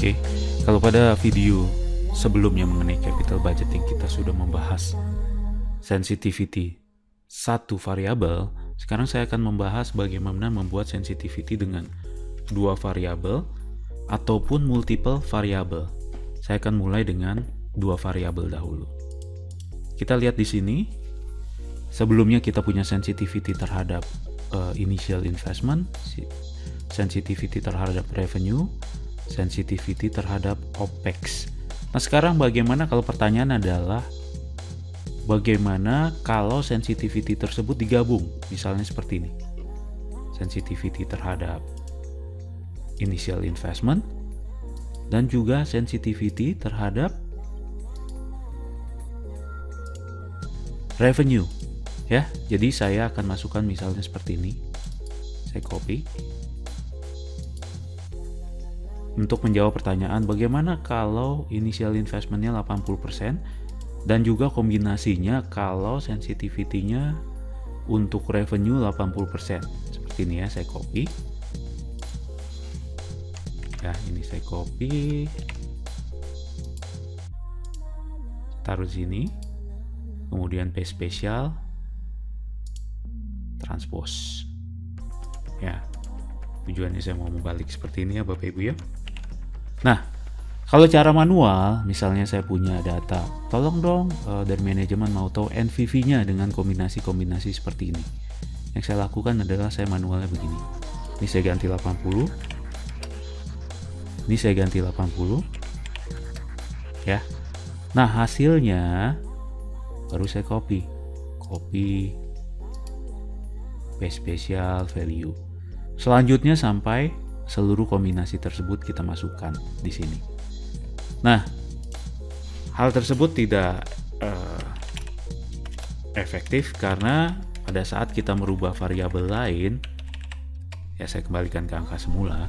Oke, kalau pada video sebelumnya mengenai capital budgeting kita sudah membahas sensitivity satu variabel, sekarang saya akan membahas bagaimana membuat sensitivity dengan dua variabel ataupun multiple variabel. Saya akan mulai dengan dua variabel dahulu. Kita lihat di sini, sebelumnya kita punya sensitivity terhadap initial investment, sensitivity terhadap revenue, sensitivity terhadap OPEX. Nah sekarang bagaimana kalau pertanyaan adalah bagaimana kalau sensitivity tersebut digabung, misalnya seperti ini, sensitivity terhadap initial investment dan juga sensitivity terhadap revenue ya. Jadi saya akan masukkan misalnya seperti ini, saya copy untuk menjawab pertanyaan bagaimana kalau initial investmentnya 80% dan juga kombinasinya kalau sensitivity-nya untuk revenue 80%. Seperti ini ya, saya copy. Ya, ini saya copy. Taruh sini. Kemudian paste spesial. Transpose. Ya. Tujuannya saya mau membalik seperti ini ya Bapak Ibu ya. Nah, kalau cara manual, misalnya saya punya data, tolong dong dari manajemen mau tahu NPV-nya dengan kombinasi-kombinasi seperti ini. Yang saya lakukan adalah saya manualnya begini. Ini saya ganti 80. Ini saya ganti 80. Ya. Nah, hasilnya baru saya copy. Copy paste spesial value. Selanjutnya sampai seluruh kombinasi tersebut kita masukkan di sini. Nah, hal tersebut tidak efektif karena pada saat kita merubah variabel lain, ya saya kembalikan ke angka semula,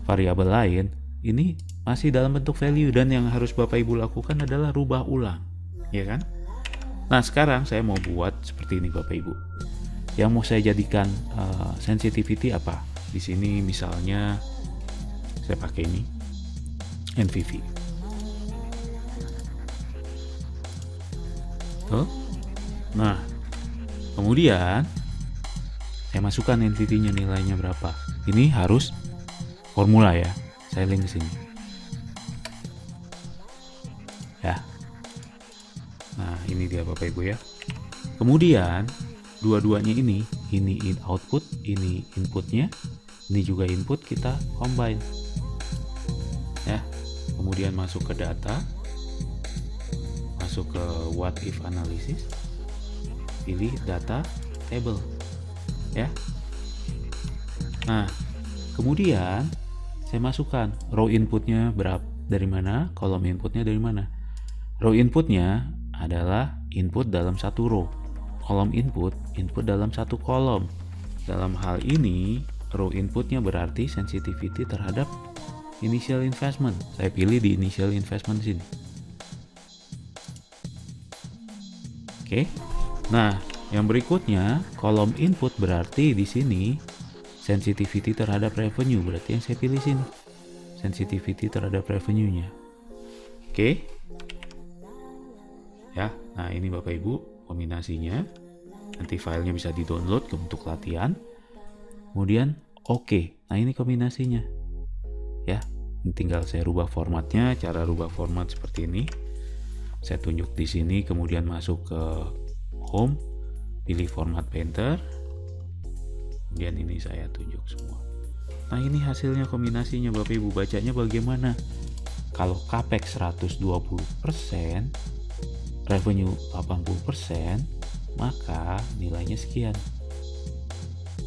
variabel lain ini masih dalam bentuk value dan yang harus Bapak Ibu lakukan adalah rubah ulang, ya kan? Nah, sekarang saya mau buat seperti ini Bapak Ibu. Yang mau saya jadikan sensitivity apa? Di sini misalnya saya pakai ini NPV. Nah, kemudian saya masukkan NPV-nya nilainya berapa. Ini harus formula ya. Saya link ke sini. Ya. Nah, ini dia Bapak Ibu ya. Kemudian dua-duanya ini output, ini inputnya, ini juga input, kita combine. Ya. Kemudian masuk ke data. Masuk ke what if analysis, pilih data table ya. Nah kemudian saya masukkan row inputnya berapa, dari mana, kolom inputnya dari mana. Row inputnya adalah input dalam satu row, kolom input dalam satu kolom. Dalam hal ini row inputnya berarti sensitivity terhadap initial investment. Saya pilih di initial investment sini. Oke. Nah, yang berikutnya kolom input berarti di sini sensitivity terhadap revenue, berarti yang saya pilih sini. Sensitivity terhadap revenue-nya. Oke. Ya, nah ini Bapak Ibu kombinasinya. Nanti filenya bisa di-download untuk latihan. Kemudian oke. Nah, ini kombinasinya. Ya, tinggal saya rubah formatnya, cara rubah format seperti ini. Saya tunjuk di sini, kemudian masuk ke home, pilih format painter, kemudian ini saya tunjuk semua. Nah ini hasilnya kombinasinya Bapak Ibu, bacanya bagaimana? Kalau capex 120%, revenue 80%, maka nilainya sekian.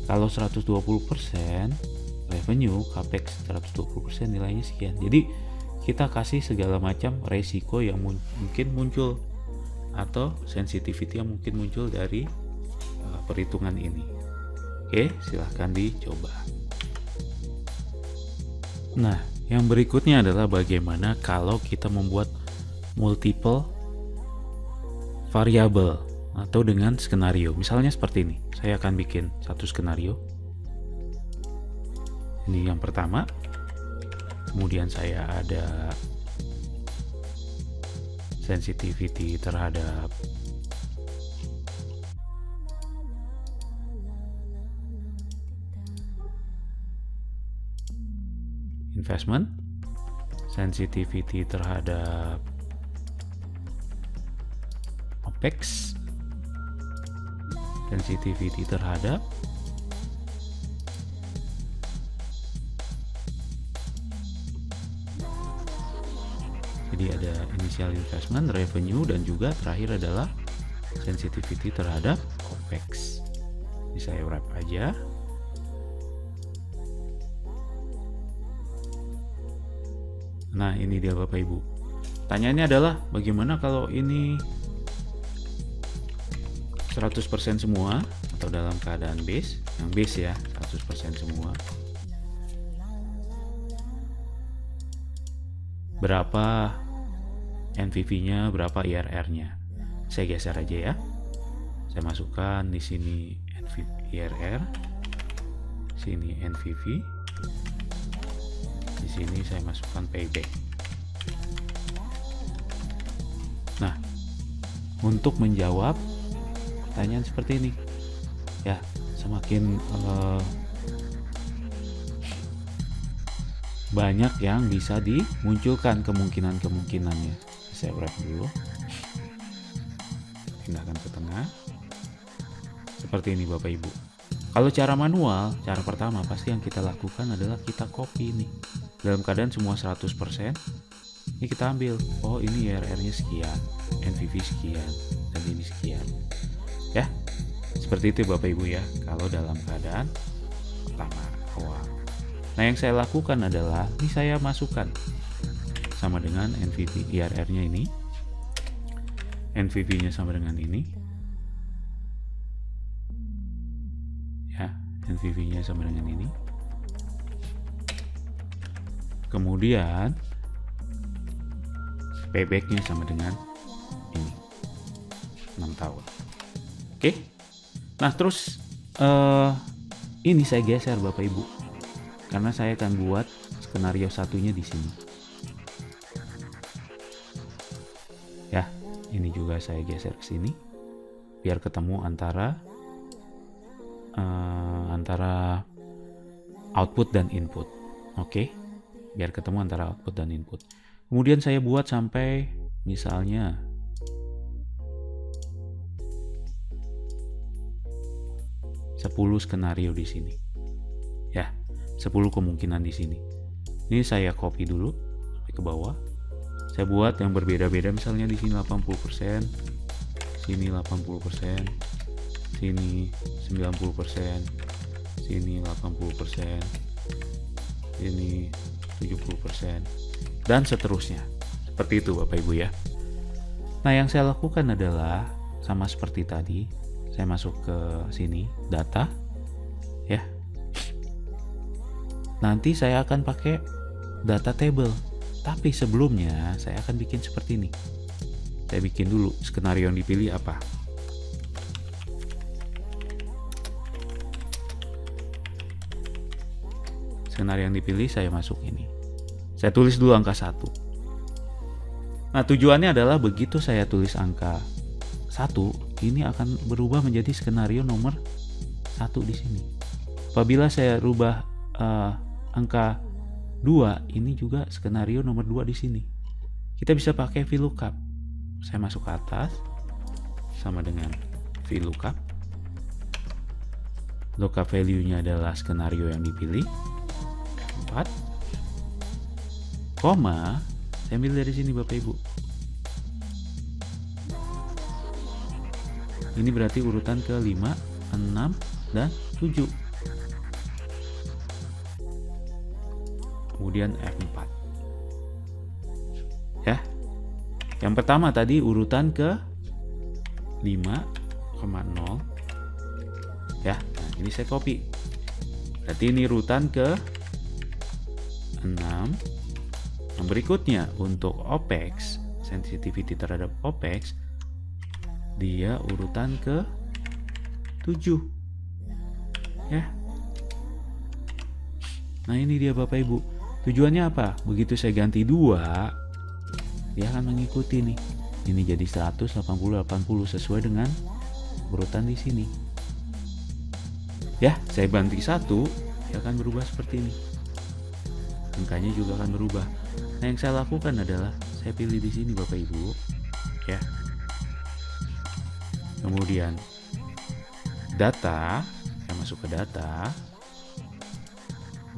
Kalau 120%, revenue, capex 120%, nilainya sekian. Jadi kita kasih segala macam resiko yang mungkin muncul atau sensitivity yang mungkin muncul dari perhitungan ini. Oke, silahkan dicoba. Nah, yang berikutnya adalah bagaimana kalau kita membuat multiple variable atau dengan skenario. Misalnya seperti ini, saya akan bikin satu skenario. Ini yang pertama. Kemudian saya ada sensitivity terhadap investment, sensitivity terhadap OPEX, sensitivity terhadap jadi ada initial investment, revenue, dan juga terakhir adalah sensitivity terhadap OPEX. Jadi saya wrap aja. Nah, ini dia Bapak Ibu. Tanyanya adalah bagaimana kalau ini 100% semua atau dalam keadaan base, yang base ya 100% semua. Berapa NPV-nya, berapa IRR-nya? Saya geser aja ya. Saya masukkan di sini IRR, sini NPV, di sini saya masukkan payback. Nah, untuk menjawab pertanyaan seperti ini, ya semakin banyak yang bisa dimunculkan kemungkinan-kemungkinannya. Saya wrap dulu, pindahkan ke tengah seperti ini Bapak Ibu. Kalau cara manual, cara pertama pasti yang kita lakukan adalah kita copy ini dalam keadaan semua 100%. Ini kita ambil, oh ini IRR-nya sekian, NPV sekian, dan ini sekian ya. Seperti itu Bapak Ibu ya, kalau dalam keadaan pertama awal. Nah, yang saya lakukan adalah ini saya masukkan sama dengan NPV, IRR-nya ini, NPV-nya sama dengan ini ya, NPV-nya sama dengan ini. Kemudian payback-nya sama dengan ini, 6 tahun. Oke. Nah, terus ini saya geser Bapak Ibu, karena saya akan buat skenario satunya di sini. Ya, ini juga saya geser ke sini biar ketemu antara output dan input. Oke. Biar ketemu antara output dan input. Kemudian saya buat sampai misalnya 10 skenario di sini. Ya, 10 kemungkinan di sini. Ini saya copy dulu sampai ke bawah. Saya buat yang berbeda-beda, misalnya di sini 80%, sini 80%, sini 90%, sini 80%, sini 70%, dan seterusnya. Seperti itu Bapak Ibu ya. Nah, yang saya lakukan adalah sama seperti tadi, saya masuk ke sini, data ya. Nanti saya akan pakai data table, tapi sebelumnya saya akan bikin seperti ini. Saya bikin dulu skenario yang dipilih apa. Skenario yang dipilih saya masuk ini. Saya tulis dulu angka 1. Nah, tujuannya adalah begitu saya tulis angka 1, ini akan berubah menjadi skenario nomor 1 di sini. Apabila saya rubah angka 2, ini juga skenario nomor 2 di sini. Kita bisa pakai VLOOKUP. Saya masuk ke atas sama dengan VLOOKUP. Lookup value-nya adalah skenario yang dipilih 4, koma, saya ambil dari sini Bapak Ibu. Ini berarti urutan ke 5, 6, dan 7. Kemudian F4. Ya. Yang pertama tadi urutan ke 5,0. Ya, nah ini saya copy. Berarti ini urutan ke 6. Yang berikutnya untuk OPEX, sensitivity terhadap OPEX, dia urutan ke 7. Ya. Nah, ini dia Bapak Ibu. Tujuannya apa? Begitu saya ganti 2, dia akan mengikuti nih. Ini jadi 100, 80, 80 sesuai dengan urutan di sini. Ya, saya ganti 1, dia akan berubah seperti ini. Angkanya juga akan berubah. Nah, yang saya lakukan adalah saya pilih di sini Bapak Ibu, ya. Kemudian data, saya masuk ke data.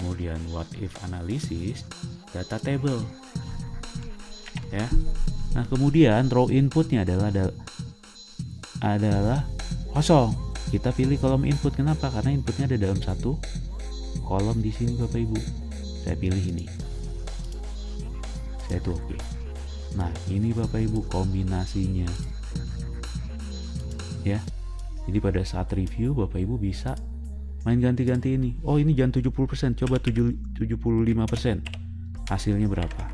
Kemudian what if analysis, data table. Ya. Nah, kemudian row inputnya adalah kosong. Kita pilih kolom input. Kenapa? Karena inputnya ada dalam satu kolom di sini Bapak Ibu. Saya pilih ini. Saya tuh oke. Nah, ini Bapak Ibu kombinasinya. Ya. Jadi pada saat review Bapak Ibu bisa main ganti-ganti ini. Oh, ini jangan 70%, coba 75%. Hasilnya berapa?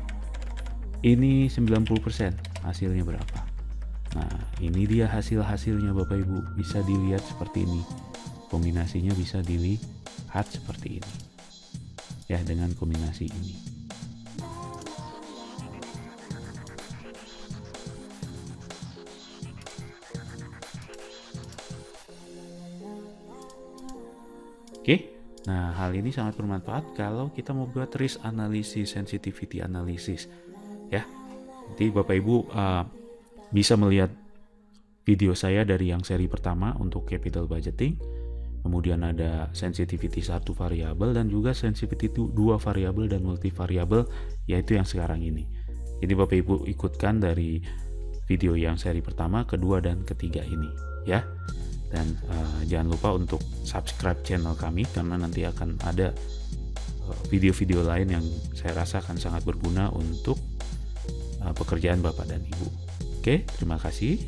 Ini 90%, hasilnya berapa? Nah, ini dia hasilnya Bapak Ibu. Bisa dilihat seperti ini. Kombinasinya bisa dilihat seperti ini. Ya, dengan kombinasi ini. Oke. Nah, hal ini sangat bermanfaat kalau kita mau buat risk analysis, sensitivity analysis. Ya. Nanti Bapak Ibu bisa melihat video saya dari yang seri pertama untuk capital budgeting. Kemudian ada sensitivity 1 variabel dan juga sensitivity 2 variabel dan multivariabel, yaitu yang sekarang ini. Jadi Bapak Ibu ikutkan dari video yang seri pertama, kedua dan ketiga ini, ya. Dan jangan lupa untuk subscribe channel kami karena nanti akan ada video-video lain yang saya rasa akan sangat berguna untuk pekerjaan Bapak dan Ibu. Oke, terima kasih.